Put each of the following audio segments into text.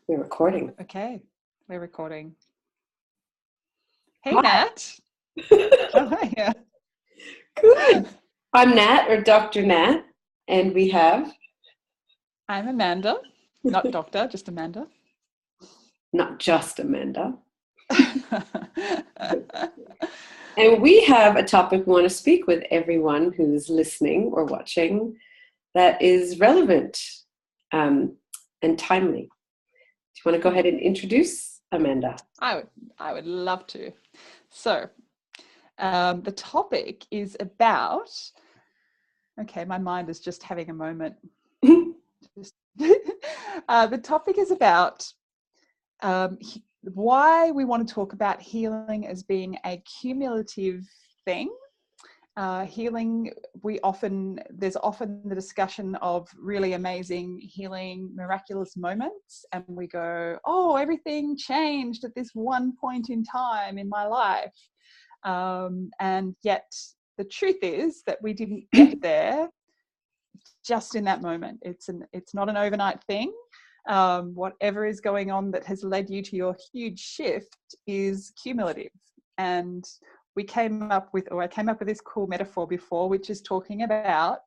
We're recording. Okay, we're recording. Hey, Hi. Nat. Oh, hi. Good. I'm Nat, or Dr. Nat, and we have I'm Amanda, not doctor, just Amanda. not just Amanda. And we have a topic we want to speak with everyone who's listening or watching that is relevant and timely. Do you want to go ahead and introduce Amanda? I would love to. So, the topic is about. Okay, my mind is just having a moment. The topic is about why we want to talk about healing as being a cumulative thing. Healing, there's often the discussion of really amazing healing, miraculous moments, and we go, oh, everything changed at this one point in time in my life. And yet the truth is that we didn't get there just in that moment. It's not an overnight thing. Whatever is going on that has led you to your huge shift is cumulative. And I came up with this cool metaphor before, which is talking about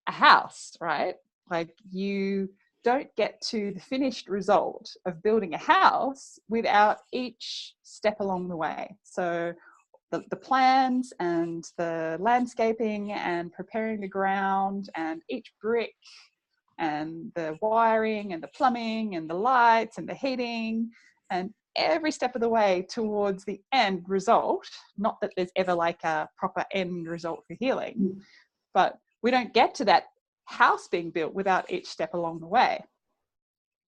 a house, right? Like, you don't get to the finished result of building a house without each step along the way. So the plans and the landscaping and preparing the ground and each brick and the wiring and the plumbing and the lights and the heating and every step of the way towards the end result. Not that there's ever like a proper end result for healing, but we don't get to that house being built without each step along the way.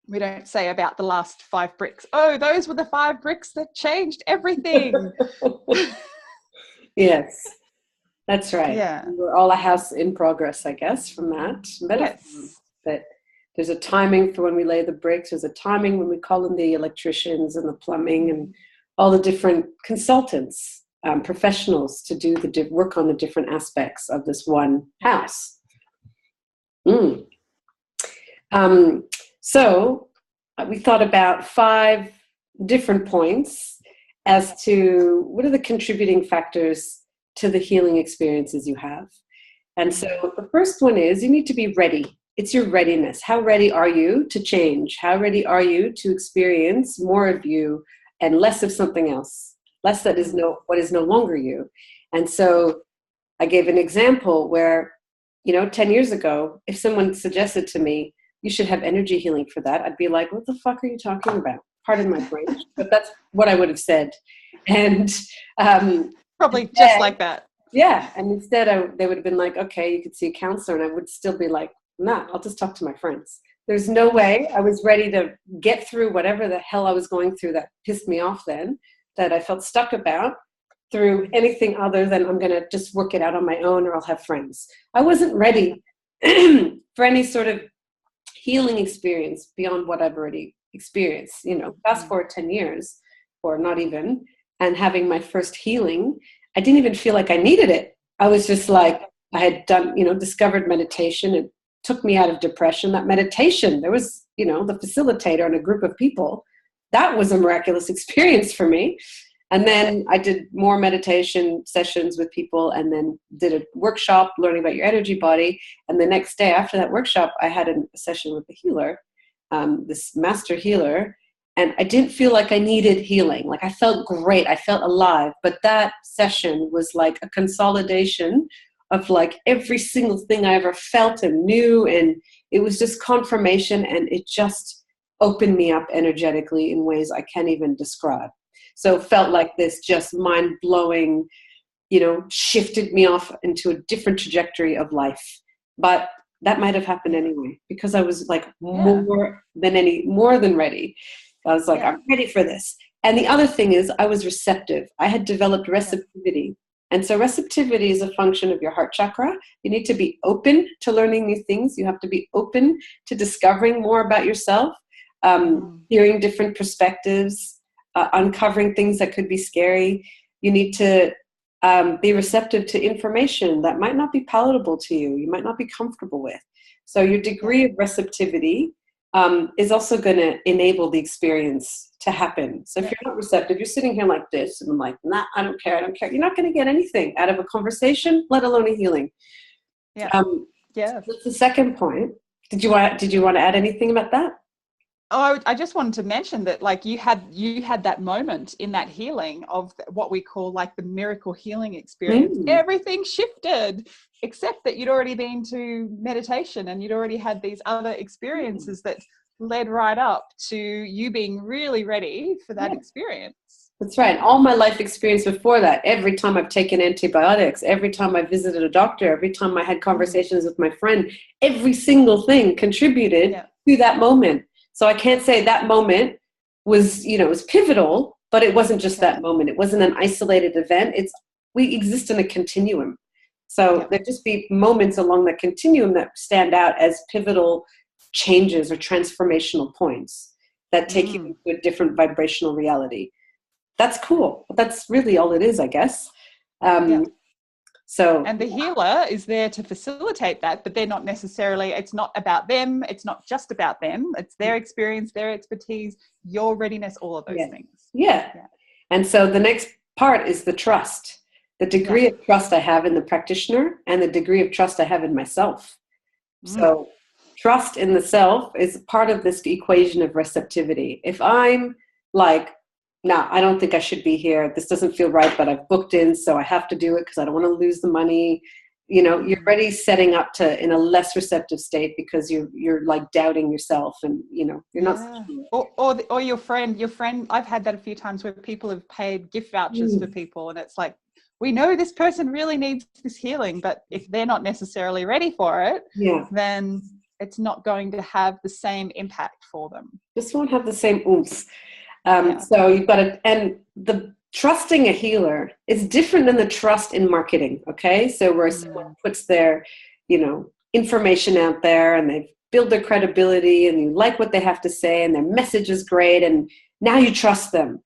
We don't say about the last 5 bricks, oh, those were the 5 bricks that changed everything. Yes, that's right. Yeah. We're all a house in progress, I guess, from that metaphor. Yes. That there's a timing for when we lay the bricks. There's a timing when we call in the electricians and the plumbing and all the different consultants, professionals to do the work on the different aspects of this one house. So we thought about 5 different points as to what are the contributing factors to the healing experiences you have. And so the first one is you need to be ready. It's your readiness. How ready are you to change? How ready are you to experience more of you and less of something else? Less that is what is no longer you. And so I gave an example where, 10 years ago, if someone suggested to me, you should have energy healing for that, I'd be like, what the fuck are you talking about? Pardon my French, but that's what I would have said. And probably just like that. Yeah. And instead they would have been like, okay, you could see a counselor. And I would still be like, nah, I'll just talk to my friends. There's no way I was ready to get through whatever the hell I was going through that pissed me off then, that I felt stuck about, through anything other than I'm going to just work it out on my own or I'll have friends. I wasn't ready for any sort of healing experience beyond what I've already experienced. Fast forward 10 years or not even, and having my first healing, I didn't even feel like I needed it. I was just like, I had done, discovered meditation. It took me out of depression. That meditation, there was, the facilitator and a group of people. That was a miraculous experience for me. And then I did more meditation sessions with people and then did a workshop learning about your energy body. And the next day after that workshop, I had a session with the healer, this master healer. And I didn't feel like I needed healing. Like, I felt great. I felt alive. But that session was like a consolidation of like every single thing I ever felt and knew. And it was just confirmation. And it just opened me up energetically in ways I can't even describe. So it felt like this just mind-blowing, shifted me off into a different trajectory of life. But that might have happened anyway, because I was like more than ready. I was like, I'm ready for this. And the other thing is I was receptive. I had developed receptivity. And so receptivity is a function of your heart chakra. You need to be open to learning new things. You have to be open to discovering more about yourself, hearing different perspectives, uncovering things that could be scary. You need to be receptive to information that might not be palatable to you. You might not be comfortable with. So your degree of receptivity is also going to enable the experience to happen. So if you're not receptive, you're sitting here like this, and I'm like, nah, I don't care, I don't care. You're not going to get anything out of a conversation, let alone a healing. Yeah. So that's the second point. Did you want to add anything about that? Oh, I just wanted to mention that, like, you had that moment in that healing of what we call like the miracle healing experience. Everything shifted, except that you'd already been to meditation and you'd already had these other experiences that led right up to you being really ready for that experience. That's right. All my life experience before that, every time I've taken antibiotics, every time I visited a doctor, every time I had conversations with my friend, every single thing contributed to that moment. So I can't say that moment was, it was pivotal, but it wasn't just that moment. It wasn't an isolated event. We exist in a continuum. So there just be moments along that continuum that stand out as pivotal changes or transformational points that take you into a different vibrational reality. That's cool. That's really all it is, I guess. So, and the healer is there to facilitate that, but they're not necessarily, it's not about them. It's not just about them. It's their experience, their expertise, your readiness, all of those things. Yeah. And so the next part is the trust, the degree of trust I have in the practitioner and the degree of trust I have in myself. So trust in the self is part of this equation of receptivity. If I'm like, no, I don't think I should be here. This doesn't feel right, but I've booked in, so I have to do it because I don't want to lose the money. You're already setting up to in a less receptive state because you're like doubting yourself, and you're not. Or your friend. I've had that a few times where people have paid gift vouchers for people, and it's like, we know this person really needs this healing, but if they're not necessarily ready for it, then it's not going to have the same impact for them. Just won't have the same oomph. So you've got to, and the trusting a healer is different than the trust in marketing. Okay. So where someone puts their, information out there and they build their credibility and you like what they have to say and their message is great. And now you trust them.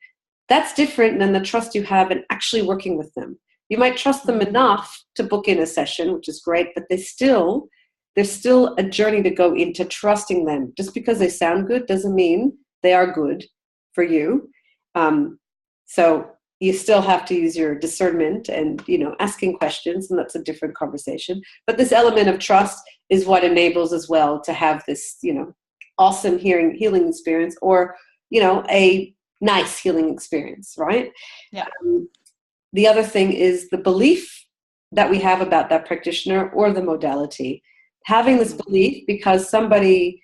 That's different than the trust you have in actually working with them. You might trust them enough to book in a session, which is great, but there's still a journey to go into trusting them. Just because they sound good doesn't mean they are good for you. So you still have to use your discernment and, asking questions, and that's a different conversation. But this element of trust is what enables as well to have this, awesome healing experience or, a nice healing experience, right? Yeah. The other thing is the belief that we have about that practitioner or the modality. Having this belief because somebody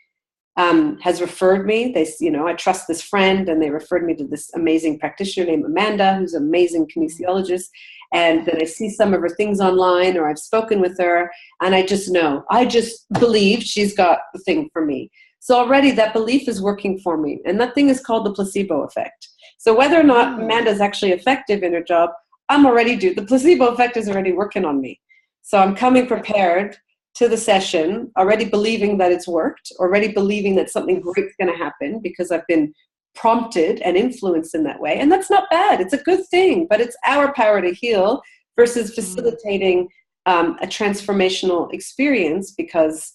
has referred me. I trust this friend, and they referred me to this amazing practitioner named Amanda, who's an amazing kinesiologist. And then I see some of her things online, or I've spoken with her, and I just believe she's got the thing for me. So already that belief is working for me, and that thing is called the placebo effect. So whether or not Amanda's actually effective in her job, the placebo effect is already working on me. So I'm coming prepared to the session, already believing that it's worked, already believing that something great's going to happen because I've been prompted and influenced in that way. And that's not bad. It's a good thing, but it's our power to heal versus facilitating a transformational experience because,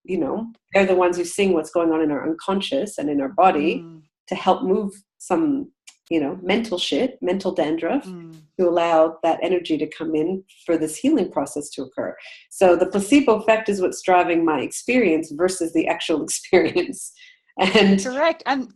they're the ones who sing what's going on in our unconscious and in our body to help move some, mental dandruff to allow that energy to come in for this healing process to occur. So the placebo effect is what's driving my experience versus the actual experience. And correct. And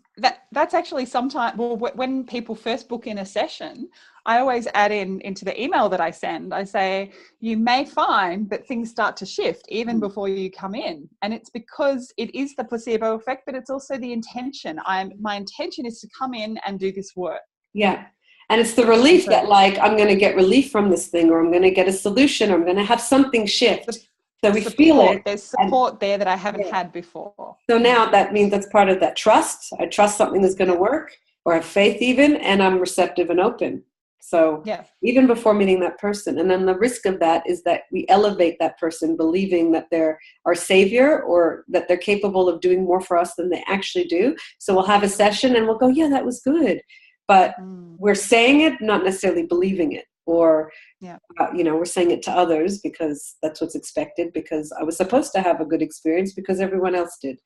that's actually sometimes, when people first book in a session, I always add into the email that I send, I say, you may find that things start to shift even before you come in. And it's because it is the placebo effect, but it's also the intention. My intention is to come in and do this work. Yeah. And it's the relief that I'm going to get relief from this thing, or I'm going to get a solution, or I'm going to have something shift. So we feel it. There's support there that I haven't had before. So now that means that's part of that trust. I trust something is going to work, or have faith even, and I'm receptive and open. So even before meeting that person. And then the risk of that is that we elevate that person believing that they're our savior or that they're capable of doing more for us than they actually do. So we'll have a session and we'll go, yeah, that was good. But we're saying it, not necessarily believing it. Or, we're saying it to others because that's what's expected, because I was supposed to have a good experience because everyone else did.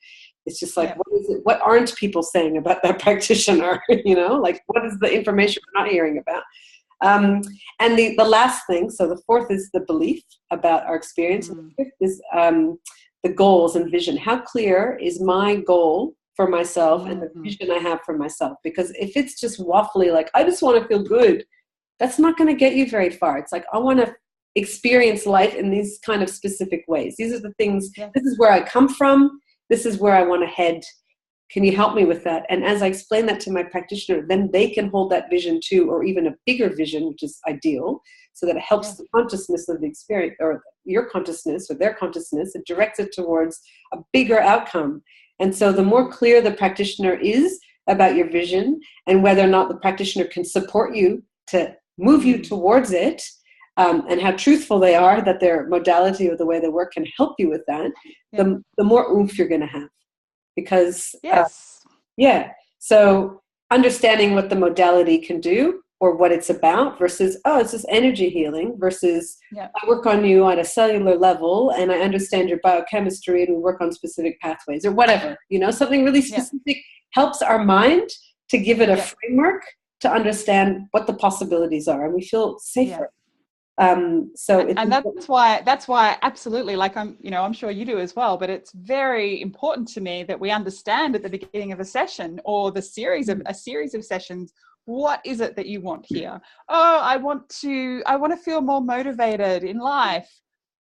It's just like, Yeah. what is it? What aren't people saying about that practitioner? Like, what is the information we're not hearing about? And the last thing, so the fourth is the belief about our experience. And the fifth is the goals and vision. How clear is my goal for myself and the vision I have for myself? Because if it's just waffly, like, I just want to feel good, that's not going to get you very far. It's like, I want to experience life in these kind of specific ways. These are the things, this is where I come from. This is where I want to head. Can you help me with that? And as I explain that to my practitioner, then they can hold that vision too, or even a bigger vision, which is ideal, so that it helps the consciousness of the experience, or your consciousness or their consciousness. It directs it towards a bigger outcome. And so the more clear the practitioner is about your vision and whether or not the practitioner can support you to move you towards it, and how truthful they are that their modality or the way they work can help you with that, the more oomph you're going to have. Because, so understanding what the modality can do or what it's about versus, oh, it's just energy healing versus I work on you on a cellular level and I understand your biochemistry and we work on specific pathways or whatever, something really specific helps our mind to give it a framework to understand what the possibilities are, and we feel safer. So and that's why absolutely, like I'm sure you do as well, but it's very important to me that we understand at the beginning of a session or a series of sessions, what is it that you want here? Oh, I want to feel more motivated in life.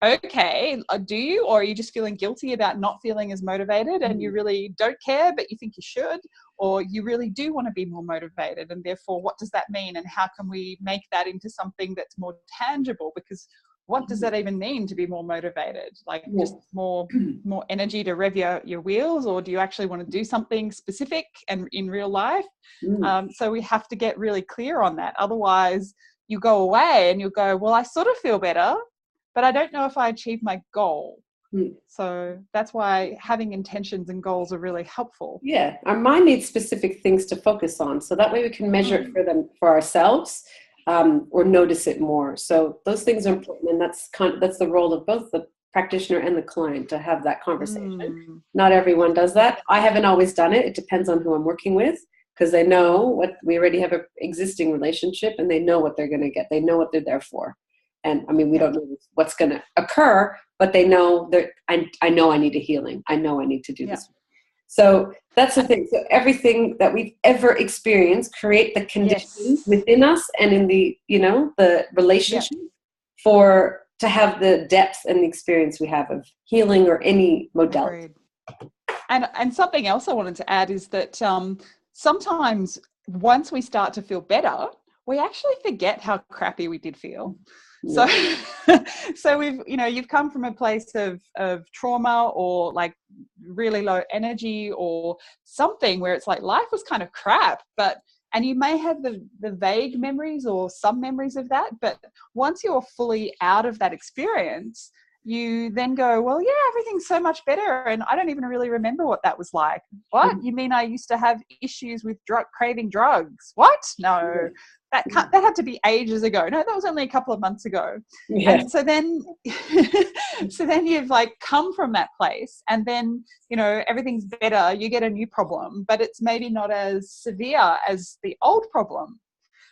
Okay, do you, or are you just feeling guilty about not feeling as motivated and you really don't care but you think you should, or you really do want to be more motivated, and therefore what does that mean and how can we make that into something that's more tangible? Because what does that even mean to be more motivated? Like just more energy to rev your wheels, or do you actually want to do something specific and in real life? So we have to get really clear on that. Otherwise you go away and you'll go, well, I sort of feel better, but I don't know if I achieved my goal. So that's why having intentions and goals are really helpful. Yeah, our mind needs specific things to focus on, so that way we can measure it for ourselves, or notice it more. So those things are important, and that's the role of both the practitioner and the client, to have that conversation. Not everyone does that. I haven't always done it. It depends on who I'm working with, because they know what we already have an existing relationship, and they know what they're going to get. They know what they're there for. And I mean, we don't know what's going to occur, but they know that I know I need a healing. I know I need to do this. So that's the thing. So everything that we've ever experienced create the conditions within us and in the, the relationship to have the depth and the experience we have of healing or any modality. Agreed. And something else I wanted to add is that sometimes once we start to feel better, we actually forget how crappy we did feel. So we've, you've come from a place of trauma or like really low energy or something where it's like life was kind of crap, and you may have the vague memories or some memories of that, but once you're fully out of that experience, you then go, well, yeah, everything's so much better and I don't even really remember what that was like. What? You mean I used to have issues with craving drugs? What? No. That had to be ages ago. No, that was only a couple of months ago. And so then you've like come from that place, and then everything's better. You get a new problem, but it's maybe not as severe as the old problem.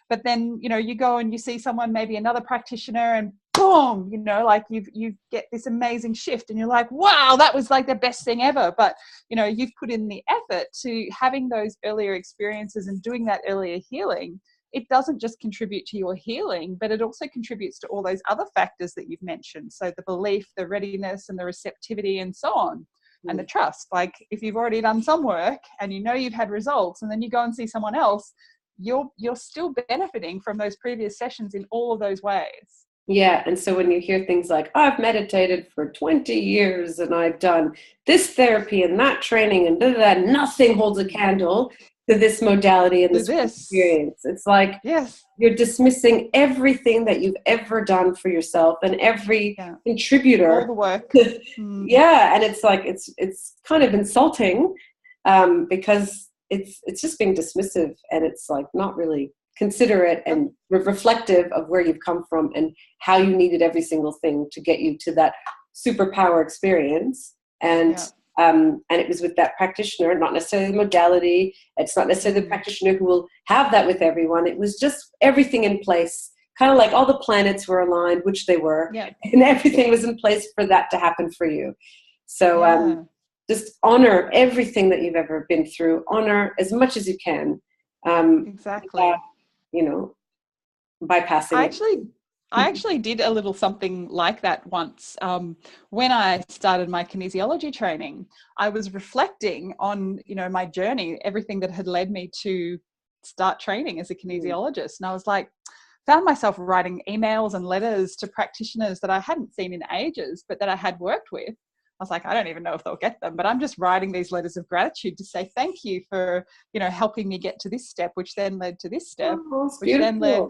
But then you go and you see someone, maybe another practitioner, and boom, like you get this amazing shift, and you're like, wow, that was like the best thing ever. But you've put in the effort to having those earlier experiences and doing that earlier healing. It doesn't just contribute to your healing, but it also contributes to all those other factors that you've mentioned. So the belief, the readiness, and the receptivity, and so on, and the trust. Like if you've already done some work and you've had results, and then you go and see someone else, you're still benefiting from those previous sessions in all of those ways. Yeah, and so when you hear things like, oh, I've meditated for 20 years and I've done this therapy and that training and nothing holds a candle to this modality and this experience. It's like you're dismissing everything that you've ever done for yourself and every contributor. All the work. And it's like it's kind of insulting, because it's just being dismissive, and it's like not really considerate and reflective of where you've come from and how you needed every single thing to get you to that superpower experience. And And it was with that practitioner, not necessarily the modality. It's not necessarily the practitioner who will have that with everyone. It was just everything in place, kind of like all the planets were aligned, which they were, and everything was in place for that to happen for you. So just honor everything that you've ever been through. Honor as much as you can. Exactly. Bypassing. I actually did a little something like that once. When I started my kinesiology training, I was reflecting on, my journey, everything that had led me to start training as a kinesiologist. And I was like, found myself writing emails and letters to practitioners that I hadn't seen in ages, but that I had worked with. I was like, I don't even know if they'll get them, but I'm just writing these letters of gratitude to say thank you for, helping me get to this step, which then led to this step, which then led.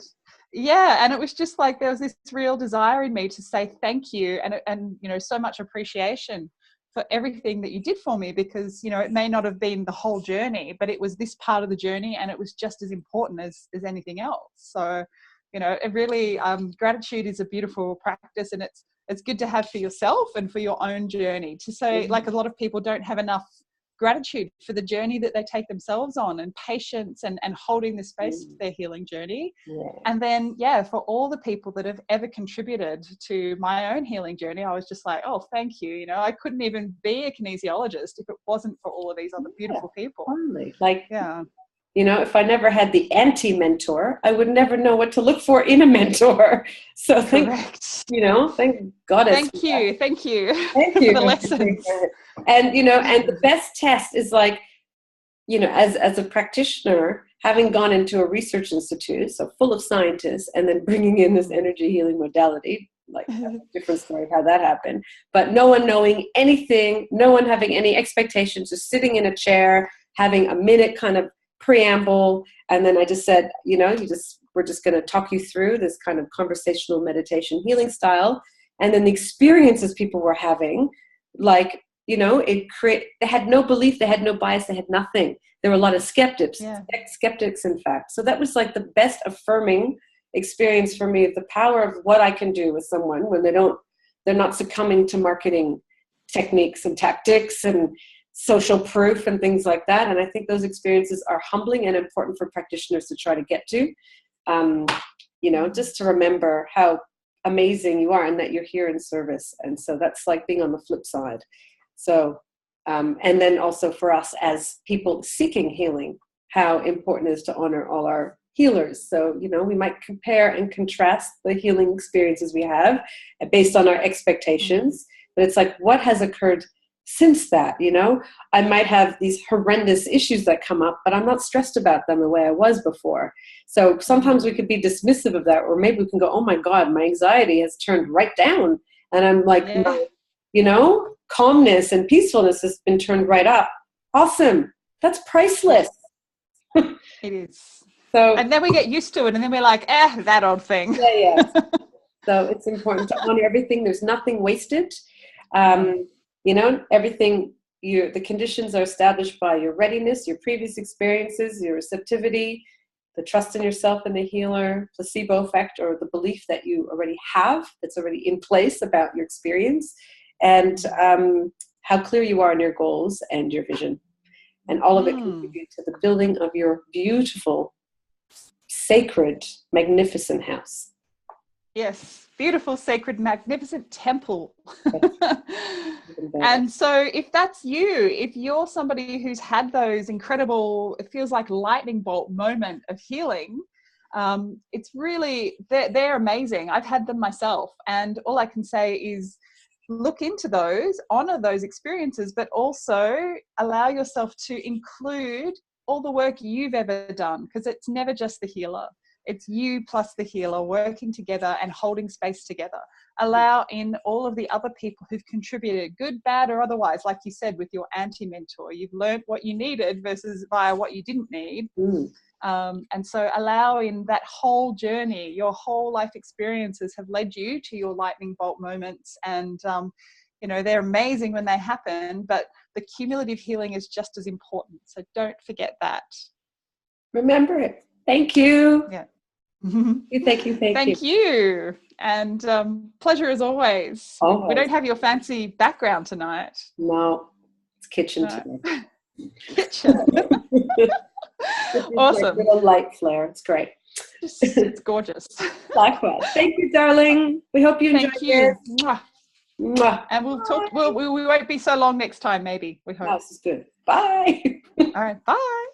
Yeah. And it was just like, there was this real desire in me to say thank you and so much appreciation for everything that you did for me, because, it may not have been the whole journey, but it was this part of the journey, and it was just as important as anything else. So, it really, gratitude is a beautiful practice, and it's good to have for yourself and for your own journey. To say, like, a lot of people don't have enough gratitude for the journey that they take themselves on, and patience and holding the space for their healing journey. And then for all the people that have ever contributed to my own healing journey, I was just like, oh, thank you. I couldn't even be a kinesiologist if it wasn't for all of these other beautiful people. Totally. If I never had the anti-mentor, I would never know what to look for in a mentor. So thank God. Thank you for the lessons. And and the best test is like, as a practitioner, having gone into a research institute, so full of scientists, and then bringing in this energy healing modality, like that's a different story how that happened. But no one knowing anything, no one having any expectations, just sitting in a chair, having a minute kind of preamble, and then I just said, we're just going to talk you through this kind of conversational meditation healing style, and then the experiences people were having, like, they had no belief, they had no bias, they had nothing. There were a lot of skeptics, in fact. So that was like the best affirming experience for me of the power of what I can do with someone when they're not succumbing to marketing techniques and tactics and social proof and things like that. And I think those experiences are humbling and important for practitioners to try to get to, just to remember how amazing you are and that you're here in service. And so that's like being on the flip side. So, and then also for us as people seeking healing, how important it is to honor all our healers. So, we might compare and contrast the healing experiences we have based on our expectations, but it's like, what has occurred since that? I might have these horrendous issues that come up, but I'm not stressed about them the way I was before. So sometimes we could be dismissive of that, or maybe we can go, oh my God, my anxiety has turned right down. And I'm like, calmness and peacefulness has been turned right up. Awesome. That's priceless. It is. So, and then we get used to it, and then we're like, that old thing. So it's important to honor everything. There's nothing wasted. Everything, the conditions are established by your readiness, your previous experiences, your receptivity, the trust in yourself and the healer, placebo effect, or the belief that you already have, that's already in place about your experience, and how clear you are in your goals and your vision. And all of it contributes to the building of your beautiful, sacred, magnificent house. Yes, beautiful, sacred, magnificent temple. And so if that's you, if you're somebody who's had those incredible, it feels like lightning bolt moment of healing, it's really, they're amazing. I've had them myself. And all I can say is look into those, honor those experiences, but also allow yourself to include all the work you've ever done, because it's never just the healer. It's you plus the healer working together and holding space together. Allow in all of the other people who've contributed, good, bad, or otherwise. Like you said, with your anti-mentor, you've learned what you needed versus via what you didn't need. And so allow in that whole journey, your whole life experiences have led you to your lightning bolt moments. And, they're amazing when they happen, but the cumulative healing is just as important. So don't forget that. Remember it. Thank you. Yeah. Thank you. Thank you. And pleasure as always. We don't have your fancy background tonight. No, It's kitchen today. Kitchen. Awesome. Like little light flare. It's great. It's gorgeous. Likewise. Thank you, darling. We hope you enjoyed you. this. Mwah. Mwah. And we'll talk. We won't be so long next time, maybe. We hope. This is good. Bye. All right. Bye.